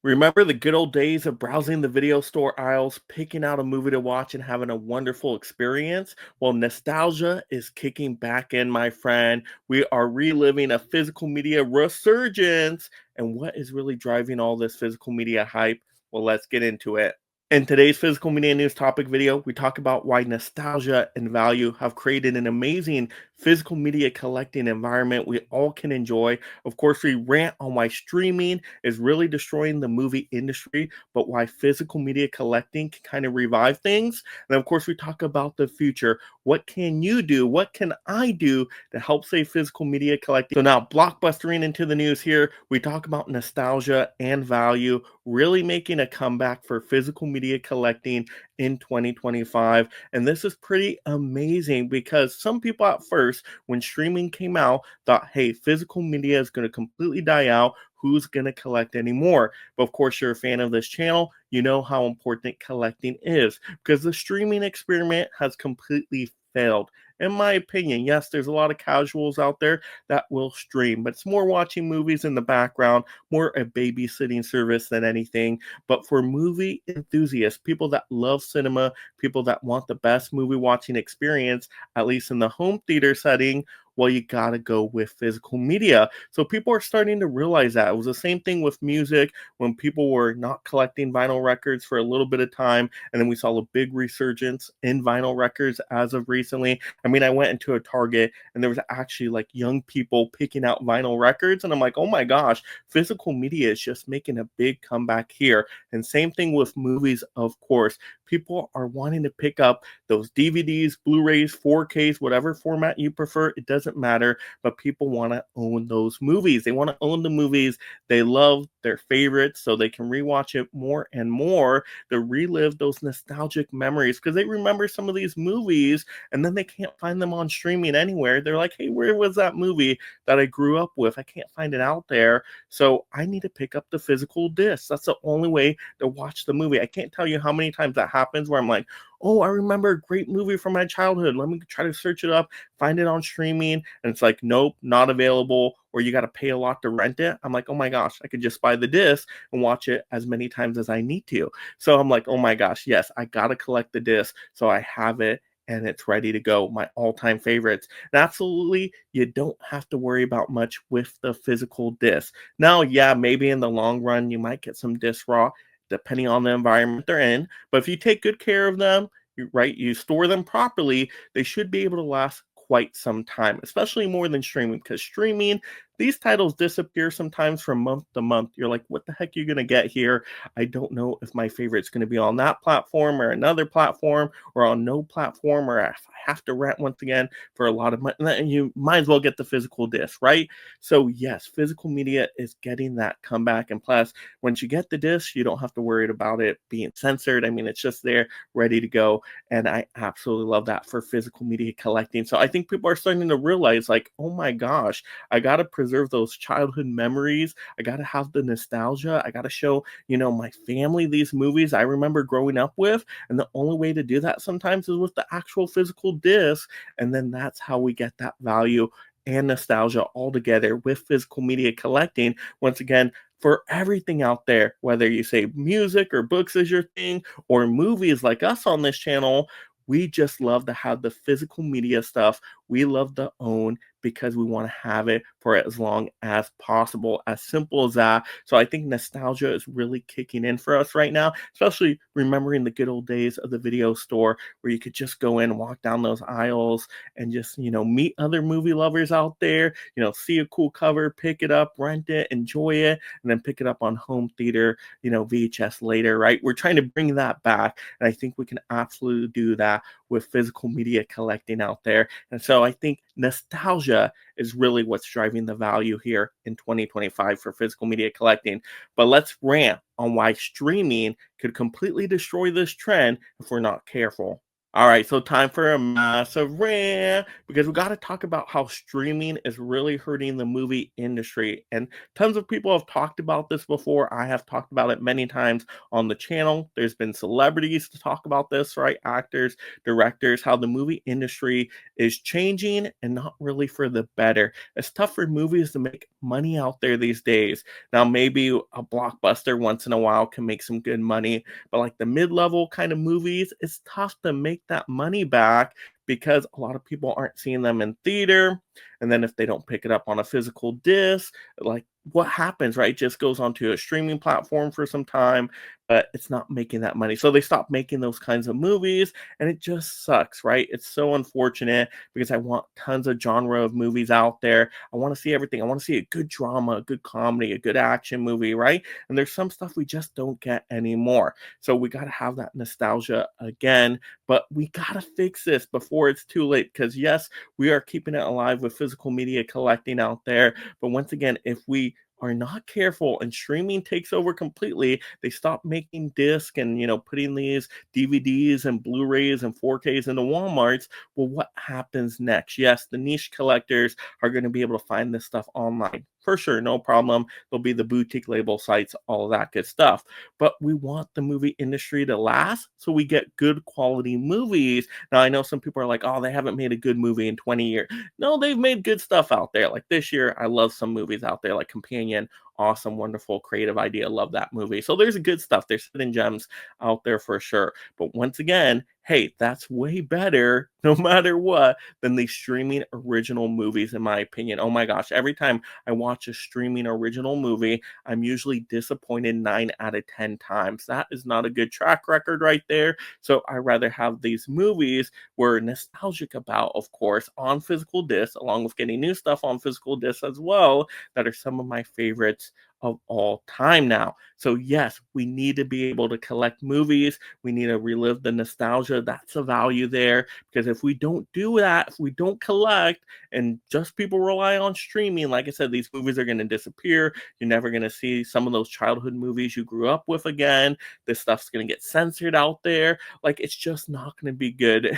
Remember the good old days of browsing the video store aisles, picking out a movie to watch, and having a wonderful experience? Well, nostalgia is kicking back in, my friend. We are reliving a physical media resurgence. And what is really driving all this physical media hype? Well, let's get into it. In today's physical media news topic video, we talk about why nostalgia and value have created an amazing physical media collecting environment we all can enjoy. Of course, we rant on why streaming is really destroying the movie industry, but why physical media collecting can kind of revive things. And of course, we talk about the future. What can you do? What can I do to help save physical media collecting? So now, blockbustering into the news here, we talk about nostalgia and value really making a comeback for physical media collecting in 2025. And this is pretty amazing because some people at first, when streaming came out, thought, hey, physical media is going to completely die out. Who's going to collect anymore? But of course, you're a fan of this channel. You know how important collecting is because the streaming experiment has completely failed. In my opinion, yes, there's a lot of casuals out there that will stream, but it's more watching movies in the background, more a babysitting service than anything. But for movie enthusiasts, people that love cinema, people that want the best movie watching experience, at least in the home theater setting, well, you gotta go with physical media. So people are starting to realize that. It was the same thing with music when people were not collecting vinyl records for a little bit of time, and then we saw a big resurgence in vinyl records as of recently. I mean, I went into a Target and there was actually like young people picking out vinyl records, and I'm like, oh my gosh, physical media is just making a big comeback here. And same thing with movies, of course. People are wanting to pick up those DVDs, Blu-rays, 4Ks, whatever format you prefer. It doesn't matter, but people want to own those movies. They want to own the movies they love, their favorites, so they can rewatch it more and more to relive those nostalgic memories because they remember some of these movies and then they can't find them on streaming anywhere. They're like, hey, where was that movie that I grew up with? I can't find it out there. So I need to pick up the physical disc. That's the only way to watch the movie. I can't tell you how many times that happens where I'm like, oh, I remember a great movie from my childhood. Let me try to search it up, find it on streaming. And it's like, nope, not available, or you got to pay a lot to rent it. I'm like, oh my gosh, I could just buy the disc and watch it as many times as I need to. So I'm like, oh my gosh, yes, I got to collect the disc so I have it and it's ready to go. My all-time favorites. And absolutely, you don't have to worry about much with the physical disc. Now, yeah, maybe in the long run, you might get some disc raw, depending on the environment they're in. But if you take good care of them, you store them properly, they should be able to last quite some time, especially more than streaming, because streaming, these titles disappear sometimes from month to month. You're like, what the heck are you going to get here? I don't know if my favorite's going to be on that platform or another platform or on no platform, or if I have to rent once again for a lot of money. And you might as well get the physical disc, right? So yes, physical media is getting that comeback. And plus, once you get the disc, you don't have to worry about it being censored. I mean, it's just there, ready to go. And I absolutely love that for physical media collecting. So I think people are starting to realize, like, oh my gosh, I got to preserve those childhood memories. I got to have the nostalgia. I got to show, my family these movies I remember growing up with. And the only way to do that sometimes is with the actual physical disc. And then that's how we get that value and nostalgia all together with physical media collecting. Once again, for everything out there, whether you say music or books is your thing, or movies like us on this channel, we just love to have the physical media stuff. We love to own because we want to have it for as long as possible. As simple as that. So I think nostalgia is really kicking in for us right now, especially remembering the good old days of the video store where you could just go in, walk down those aisles and just, meet other movie lovers out there, see a cool cover, pick it up, rent it, enjoy it, and then pick it up on home theater, VHS later, right? We're trying to bring that back. And I think we can absolutely do that with physical media collecting out there. And so I think nostalgia is really what's driving the value here in 2025 for physical media collecting. But let's rant on why streaming could completely destroy this trend if we're not careful. All right, so time for a massive rant because we got to talk about how streaming is really hurting the movie industry. And tons of people have talked about this before. I have talked about it many times on the channel. There's been celebrities to talk about this, right? Actors, directors, how the movie industry is changing and not really for the better. It's tough for movies to make money out there these days. Now, maybe a blockbuster once in a while can make some good money, but like the mid-level kind of movies, it's tough to make that money back because a lot of people aren't seeing them in theater. And then if they don't pick it up on a physical disc, like what happens, right? It just goes onto a streaming platform for some time, but it's not making that money. So they stop making those kinds of movies, and it just sucks, right? It's so unfortunate because I want tons of genre of movies out there. I want to see everything. I want to see a good drama, a good comedy, a good action movie, right? And there's some stuff we just don't get anymore. So we got to have that nostalgia again, but we got to fix this before it's too late because, yes, we are keeping it alive with physical media collecting out there. But once again, if we are not careful and streaming takes over completely, they stop making disc and putting these DVDs and Blu-rays and 4Ks into Walmarts. Well, what happens next? Yes, the niche collectors are going to be able to find this stuff online for sure, no problem. There'll be the boutique label sites, all of that good stuff. But we want the movie industry to last, so we get good quality movies. Now, I know some people are like, oh, they haven't made a good movie in 20 years. No, they've made good stuff out there. Like this year, I love some movies out there, like Companion. Awesome, wonderful, creative idea. Love that movie. So there's good stuff. There's hidden gems out there for sure. But once again, hey, that's way better, no matter what, than the streaming original movies, in my opinion. Oh my gosh, every time I watch a streaming original movie, I'm usually disappointed 9 out of 10 times. That is not a good track record right there. So I rather have these movies we're nostalgic about, of course, on physical discs, along with getting new stuff on physical discs as well, that are some of my favorites of all time now. So yes, we need to be able to collect movies. We need to relive the nostalgia. That's a value there. Because if we don't do that, if we don't collect and just people rely on streaming, like I said, these movies are going to disappear. You're never going to see some of those childhood movies you grew up with again. This stuff's going to get censored out there. Like it's just not going to be good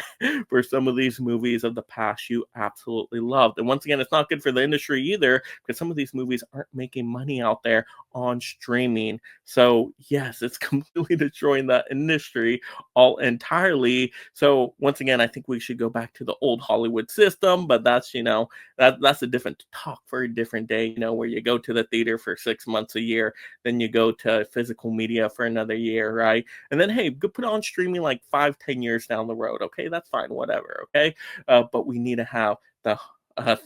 for some of these movies of the past you absolutely loved. And once again, it's not good for the industry either because some of these movies aren't making money out there on streaming. So yes, it's completely destroying the industry all entirely. So once again, I think we should go back to the old Hollywood system, but that's that's a different talk for a different day. Where you go to the theater for 6 months a year, then you go to physical media for another year, right? And then hey, go put it on streaming like 5-10 years down the road. Okay, that's fine, whatever. Okay, but we need to have the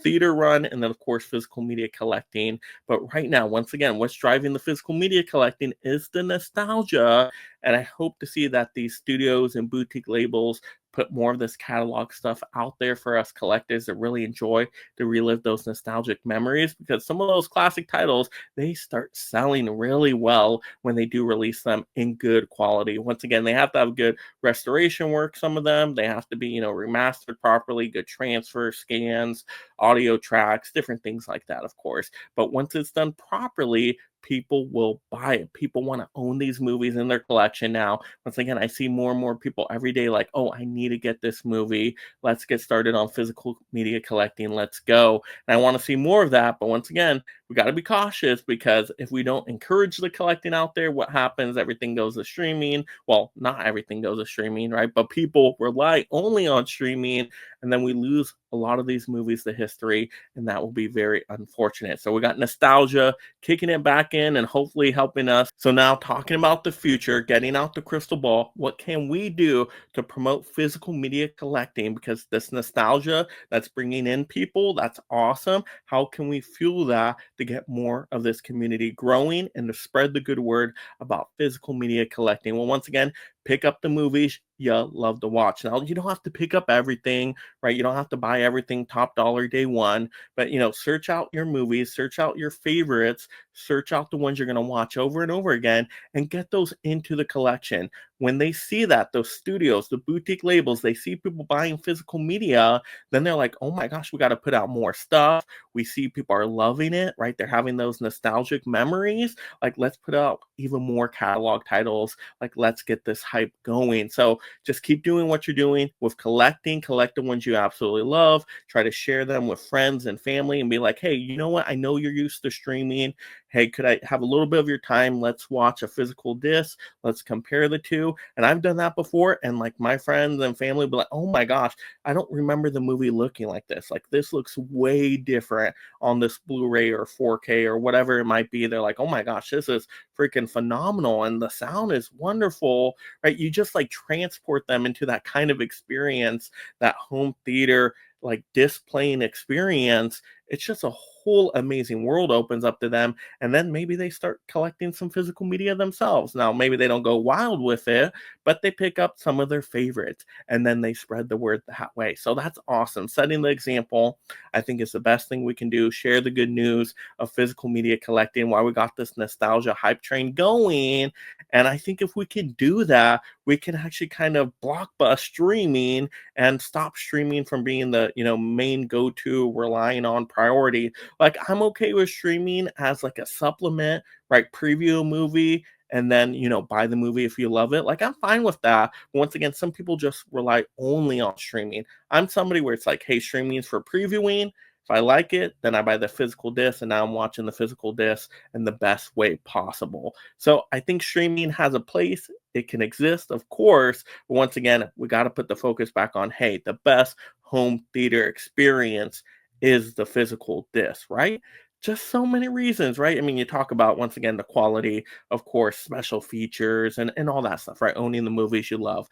theater run and then of course physical media collecting. But right now, once again, what's driving the physical media collecting is the nostalgia. And I hope to see that these studios and boutique labels put more of this catalog stuff out there for us collectors that really enjoy to relive those nostalgic memories, because some of those classic titles, they start selling really well when they do release them in good quality. Once again, they have to have good restoration work. Some of them, they have to be remastered properly, good transfer scans, audio tracks, different things like that, of course. But once it's done properly, people will buy it. People want to own these movies in their collection now. Once again, I see more and more people every day like, oh, I need to get this movie. Let's get started on physical media collecting. Let's go. And I want to see more of that. But once again, we got to be cautious because if we don't encourage the collecting out there, what happens? Everything goes to streaming. Well, not everything goes to streaming, right? But people rely only on streaming, and then we lose a lot of these movies to history, and that will be very unfortunate. So we got nostalgia kicking it back in and hopefully helping us. So now talking about the future, getting out the crystal ball, what can we do to promote physical media collecting? Because this nostalgia that's bringing in people, that's awesome. How can we fuel that to get more of this community growing and to spread the good word about physical media collecting? Well, once again, pick up the movies you love to watch. Now, you don't have to pick up everything, right? You don't have to buy everything top dollar day one, but search out your movies, search out your favorites, search out the ones you're going to watch over and over again, and get those into the collection. When they see that, those studios, the boutique labels, they see people buying physical media, then they're like, oh my gosh, we got to put out more stuff. We see people are loving it, right? They're having those nostalgic memories. Like, let's put out even more catalog titles. Like, let's get this hype going. So just keep doing what you're doing with collecting, collect the ones you absolutely love, try to share them with friends and family and be like, hey, you know what? I know you're used to streaming. Hey, could I have a little bit of your time? Let's watch a physical disc. Let's compare the two. And I've done that before. And like my friends and family will be like, oh my gosh, I don't remember the movie looking like this. Like this looks way different on this Blu-ray or 4K or whatever it might be. They're like, oh my gosh, this is freaking phenomenal. And the sound is wonderful, right? You just like transport them into that kind of experience, that home theater, like disc playing experience. It's just a whole amazing world opens up to them. And then maybe they start collecting some physical media themselves. Now, maybe they don't go wild with it, but they pick up some of their favorites and then they spread the word that way. So that's awesome. Setting the example, I think, is the best thing we can do. Share the good news of physical media collecting while we got this nostalgia hype train going. And I think if we can do that, we can actually kind of blockbuster streaming and stop streaming from being the main go-to relying on priority. Like I'm okay with streaming as like a supplement, right? Preview a movie and then buy the movie if you love it. Like I'm fine with that. Once again, some people just rely only on streaming. I'm somebody where it's like, hey, streaming is for previewing. If I like it, then I buy the physical disc, and now I'm watching the physical disc in the best way possible. So I think streaming has a place. It can exist, of course. But once again, we got to put the focus back on, hey, the best home theater experience is the physical disc, right? Just so many reasons, right? I mean, you talk about, once again, the quality, of course, special features and all that stuff, right? Owning the movies you love,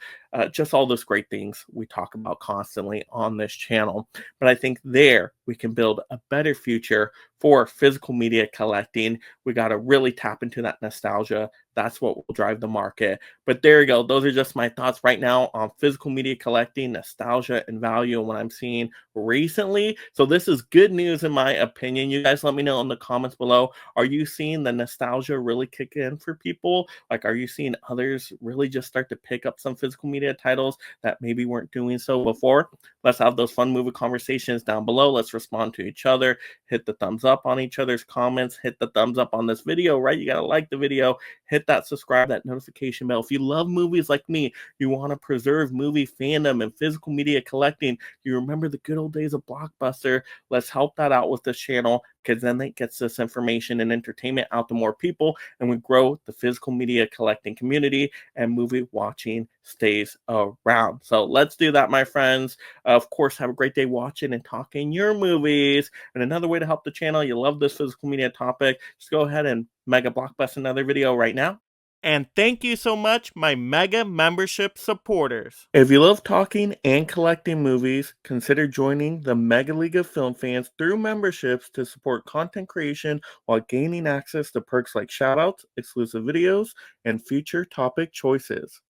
just all those great things we talk about constantly on this channel. But I think there we can build a better future for physical media collecting. We got to really tap into that nostalgia. That's what will drive the market. But there you go. Those are just my thoughts right now on physical media collecting, nostalgia, and value, and what I'm seeing recently. So this is good news in my opinion. You guys let me know in the comments below. Are you seeing the nostalgia really kick in for people? Like, are you seeing others really just start to pick up some physical media titles that maybe weren't doing so before? Let's have those fun movie conversations down below. Let's respond to each other. Hit the thumbs up on each other's comments. Hit the thumbs up on this video, right? You got to like the video. Hit that subscribe, that notification bell. If you love movies like me, you want to preserve movie fandom and physical media collecting, you remember the good old days of Blockbuster, let's help that out with this channel, because then it gets this information and entertainment out to more people, and we grow the physical media collecting community, and movie watching stays around. So let's do that, my friends. Of course, have a great day watching and talking your movies. And another way to help the channel, you love this physical media topic, just go ahead and mega blockbuster another video right now. And thank you so much, my mega membership supporters. If you love talking and collecting movies, consider joining the Mega League of Film Fans through memberships to support content creation while gaining access to perks like shoutouts, exclusive videos, and future topic choices.